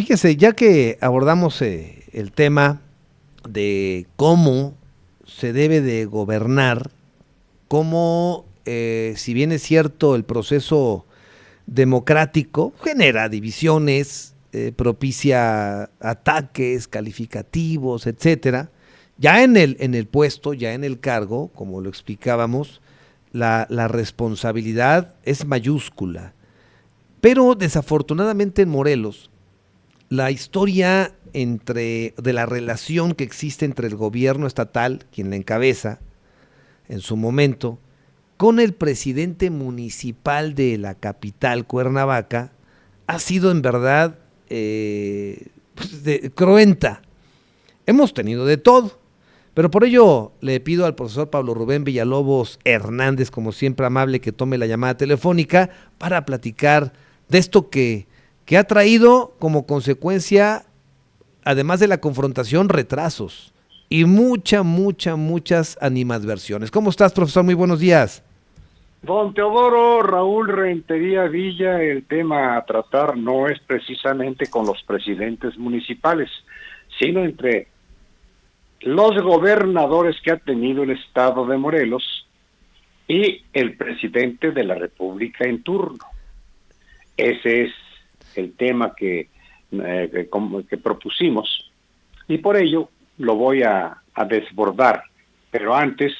Fíjese, ya que abordamos el tema de cómo se debe de gobernar, cómo, si bien es cierto, el proceso democrático genera divisiones, propicia ataques calificativos, etcétera. Ya en el puesto, ya en el cargo, como lo explicábamos, la responsabilidad es mayúscula. Pero desafortunadamente en Morelos, la historia de la relación que existe entre el gobierno estatal, quien la encabeza en su momento, con el presidente municipal de la capital, Cuernavaca, ha sido en verdad cruenta. Hemos tenido de todo, pero por ello le pido al profesor Pablo Rubén Villalobos Hernández, como siempre amable, que tome la llamada telefónica para platicar de esto que ha traído como consecuencia, además de la confrontación, retrasos y muchas animadversiones. ¿Cómo estás, profesor? Muy buenos días. Don Teodoro Raúl Rentería Villa, el tema a tratar no es precisamente con los presidentes municipales, sino entre los gobernadores que ha tenido el estado de Morelos y el presidente de la República en turno. Ese es el tema que propusimos y por ello lo voy a desbordar, pero antes,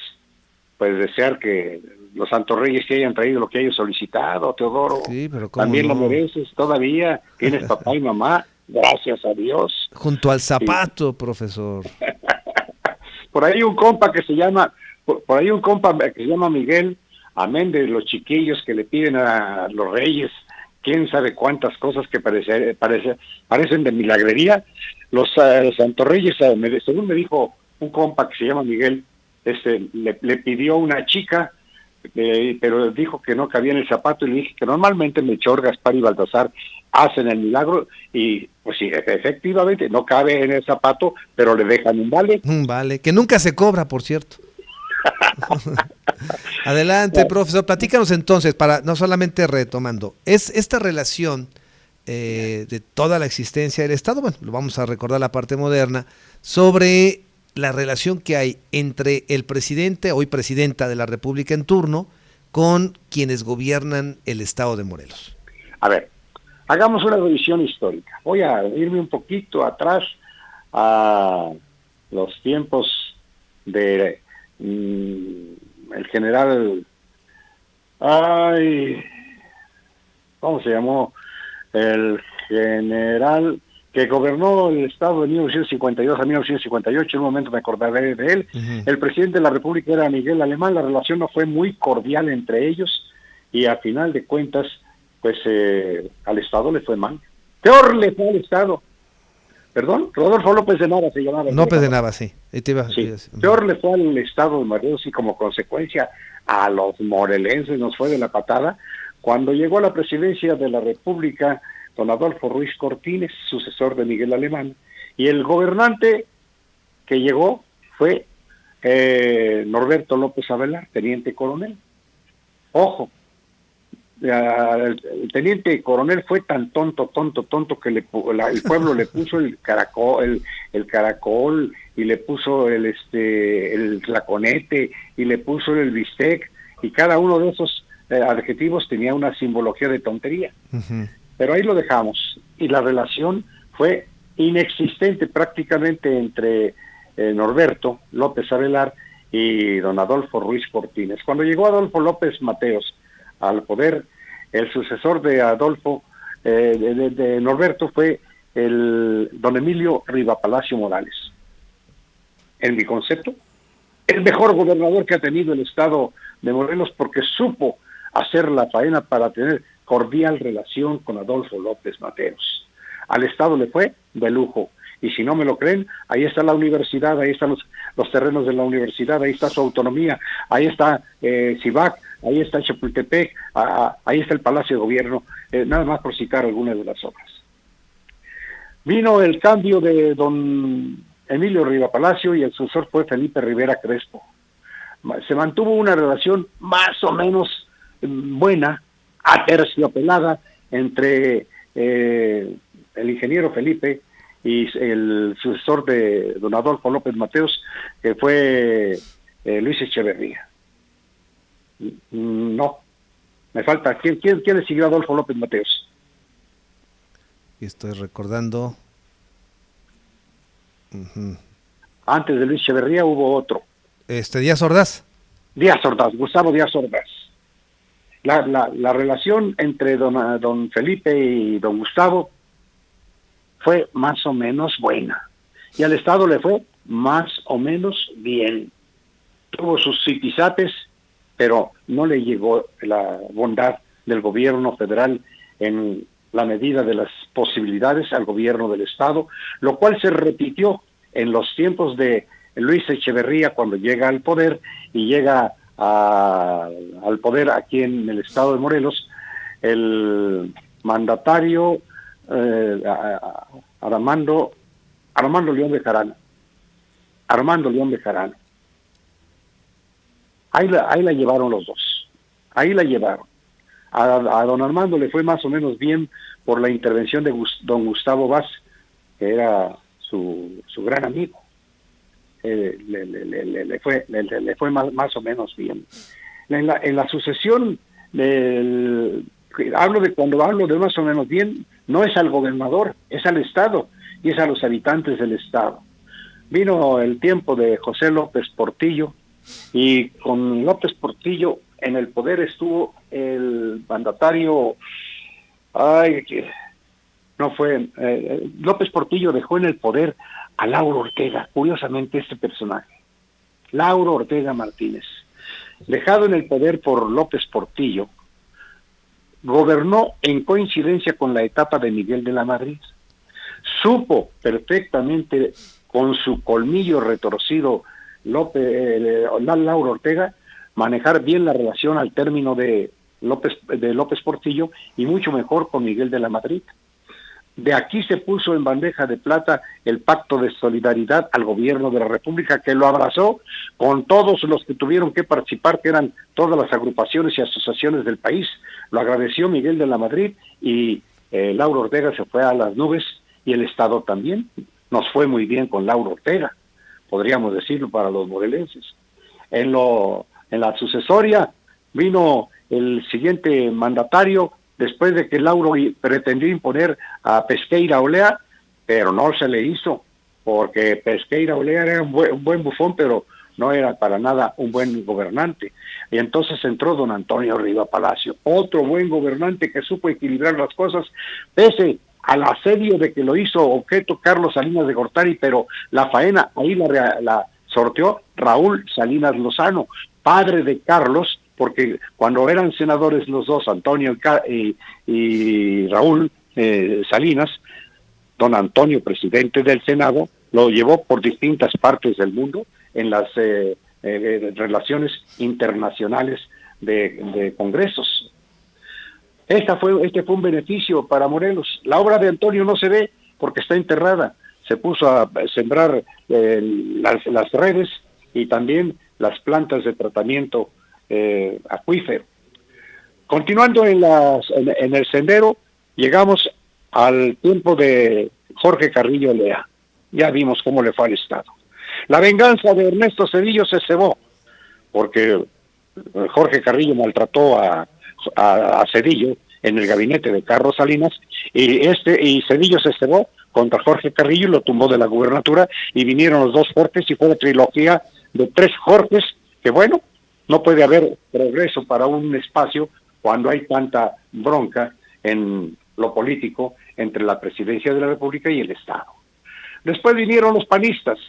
pues desear que los Santos Reyes que hayan traído lo que hayas solicitado, Teodoro. Sí, pero cómo También no. lo mereces, todavía tienes papá y mamá, gracias a Dios. Junto al zapato, Sí. Profesor. Por ahí un compa que se llama, por ahí un compa que se llama Miguel, amén de los chiquillos que le piden a los reyes, quién sabe cuántas cosas que parecen de milagrería. Los Santos Reyes, según me dijo un compa que se llama Miguel, le pidió una chica, pero dijo que no cabía en el zapato, y le dije que normalmente Melchor, Gaspar y Baltasar hacen el milagro, y pues sí, efectivamente no cabe en el zapato, pero le dejan un vale. Vale, que nunca se cobra, por cierto. Adelante, Bueno, profesor, platícanos entonces, para no solamente retomando, es esta relación de toda la existencia del Estado, bueno, lo vamos a recordar la parte moderna, sobre la relación que hay entre el presidente, hoy presidenta de la República en turno, con quienes gobiernan el Estado de Morelos. a ver, hagamos una revisión histórica. Voy a irme un poquito atrás a los tiempos de el general, ¿cómo se llamó? El general que gobernó el estado de 1952 a 1958, en un momento me acordaré de él. El presidente de la República era Miguel Alemán, la relación no fue muy cordial entre ellos, y a final de cuentas, pues al estado le fue mal. Peor le fue al estado. Perdón, Rodolfo López de Nava se llamaba. López de Nava, sí. Sí, peor le fue al estado de Morelos, y como consecuencia a los morelenses nos fue de la patada cuando llegó a la presidencia de la República don Adolfo Ruiz Cortines, sucesor de Miguel Alemán, y el gobernante que llegó fue Norberto López Avelar, teniente coronel. Ojo, el teniente coronel fue tan tonto que el pueblo le puso el caracol y le puso el tlaconete y le puso el bistec, y cada uno de esos adjetivos tenía una simbología de tontería. Pero ahí lo dejamos, y la relación fue inexistente prácticamente entre Norberto López Avelar y don Adolfo Ruiz Cortines. Cuando llegó Adolfo López Mateos al poder, el sucesor de Adolfo, de Norberto, fue el don Emilio Rivapalacio Morales. En mi concepto, el mejor gobernador que ha tenido el estado de Morelos, porque supo hacer la faena para tener cordial relación con Adolfo López Mateos. Al estado le fue de lujo, y si no me lo creen, ahí está la universidad, ahí están los terrenos de la universidad, ahí está su autonomía, ahí está Cibac, ahí está Chapultepec, ahí está el Palacio de Gobierno, nada más por citar algunas de las obras. Vino el cambio de don Emilio Rivapalacio y el sucesor fue Felipe Rivera Crespo. Se mantuvo una relación más o menos buena, aterciopelada, entre el ingeniero Felipe y el sucesor de don Adolfo López Mateos, que fue Luis Echeverría. No, me falta. ¿Quién le siguió a Adolfo López Mateos? Estoy recordando. Antes de Luis Echeverría hubo otro. Díaz Ordaz. Díaz Ordaz, Gustavo Díaz Ordaz. La relación entre don Felipe y don Gustavo fue más o menos buena. Y al Estado le fue más o menos bien. Tuvo sus zipizates, pero no le llegó la bondad del gobierno federal en la medida de las posibilidades al gobierno del Estado, lo cual se repitió en los tiempos de Luis Echeverría cuando llega al poder y llega al poder aquí en el estado de Morelos, el mandatario Armando León Bejarano. Armando León Bejarano. Ahí la llevaron los dos. Ahí la llevaron. A don Armando le fue más o menos bien por la intervención de don Gustavo Vaz, que era su gran amigo. Le fue más o menos bien. En la sucesión, cuando hablo de más o menos bien, no es al gobernador, es al Estado y es a los habitantes del Estado. Vino el tiempo de José López Portillo, y con López Portillo en el poder estuvo el mandatario, López Portillo dejó en el poder a Lauro Ortega, curiosamente este personaje, Lauro Ortega Martínez, dejado en el poder por López Portillo, gobernó en coincidencia con la etapa de Miguel de la Madrid, supo perfectamente con su colmillo retorcido Lauro Ortega manejar bien la relación al término de López Portillo y mucho mejor con Miguel de la Madrid. De aquí se puso en bandeja de plata el pacto de solidaridad al gobierno de la República, que lo abrazó con todos los que tuvieron que participar, que eran todas las agrupaciones y asociaciones del país. Lo agradeció Miguel de la Madrid y Lauro Ortega se fue a las nubes y el Estado también. Nos fue muy bien con Lauro Ortega, podríamos decirlo para los morelenses. En la sucesoria vino el siguiente mandatario, después de que Lauro pretendió imponer a Pesqueira Olea, pero no se le hizo, porque Pesqueira Olea era un buen bufón, pero no era para nada un buen gobernante. Y entonces entró don Antonio Riva Palacio, otro buen gobernante que supo equilibrar las cosas, pese al asedio de que lo hizo objeto Carlos Salinas de Gortari, pero la faena ahí la sorteó Raúl Salinas Lozano, padre de Carlos, porque cuando eran senadores los dos, Antonio y Raúl Salinas, don Antonio, presidente del Senado, lo llevó por distintas partes del mundo en las relaciones internacionales de congresos. Este fue un beneficio para Morelos. La obra de Antonio no se ve porque está enterrada. Se puso a sembrar las redes y también las plantas de tratamiento acuífero. Continuando en el sendero, llegamos al tiempo de Jorge Carrillo Lea. Ya vimos cómo le fue al Estado. La venganza de Ernesto Zedillo se cebó, porque Jorge Carrillo maltrató a Zedillo en el gabinete de Carlos Salinas, y Zedillo se cebó contra Jorge Carrillo y lo tumbó de la gubernatura, y vinieron los dos Jorges y fue la trilogía de 3 Jorges, que bueno, no puede haber progreso para un espacio cuando hay tanta bronca en lo político entre la presidencia de la República y el Estado. Después vinieron los panistas.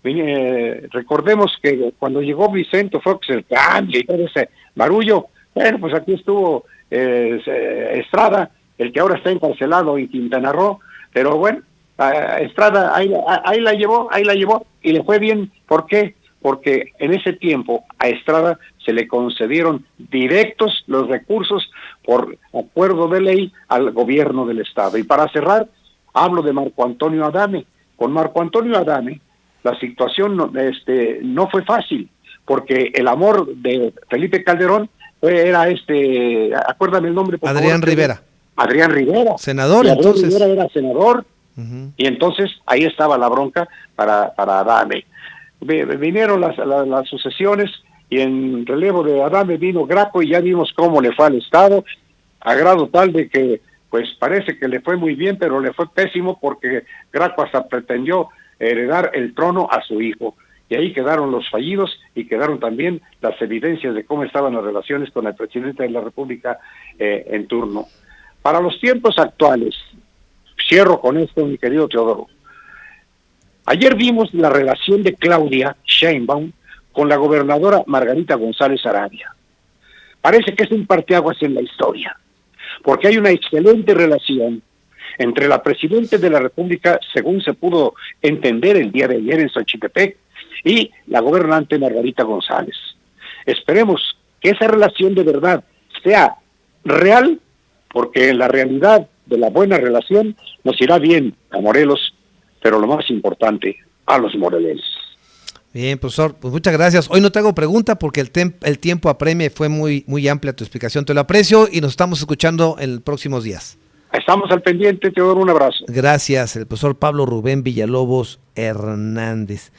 Recordemos que cuando llegó Vicente Fox, el cambio y todo ese barullo, bueno, pues aquí estuvo Estrada, el que ahora está encarcelado en Quintana Roo, pero bueno, Estrada ahí la llevó y le fue bien. ¿Por qué? Porque en ese tiempo a Estrada se le concedieron directos los recursos por acuerdo de ley al gobierno del Estado. Y para cerrar, hablo de Marco Antonio Adame. Con Marco Antonio Adame, la situación no fue fácil, porque el amor de Felipe Calderón era acuérdame el nombre, por Adrián favor. Rivera. Adrián Rivera. Senador, y Adrián entonces. Rivera era senador, Uh-huh. y entonces ahí estaba la bronca para Adame. Vinieron las sucesiones, y en relevo de Adame vino Graco, y ya vimos cómo le fue al Estado, a grado tal de que pues parece que le fue muy bien, pero le fue pésimo, porque Graco hasta pretendió heredar el trono a su hijo, y ahí quedaron los fallidos, y quedaron también las evidencias de cómo estaban las relaciones con el presidente de la República en turno. Para los tiempos actuales, cierro con esto, mi querido Teodoro. Ayer vimos la relación de Claudia Sheinbaum con la gobernadora Margarita González Arabia. Parece que es un parteaguas en la historia, porque hay una excelente relación entre la presidenta de la República, según se pudo entender el día de ayer en Xochitepec, y la gobernante Margarita González. Esperemos que esa relación de verdad sea real, porque en la realidad de la buena relación nos irá bien a Morelos, pero lo más importante, a los morelenses. Bien, profesor, pues muchas gracias. Hoy no te hago pregunta porque el tiempo apremia, fue muy amplia tu explicación. Te lo aprecio y nos estamos escuchando en los próximos días. Estamos al pendiente, Teodoro, un abrazo. Gracias, el profesor Pablo Rubén Villalobos Hernández.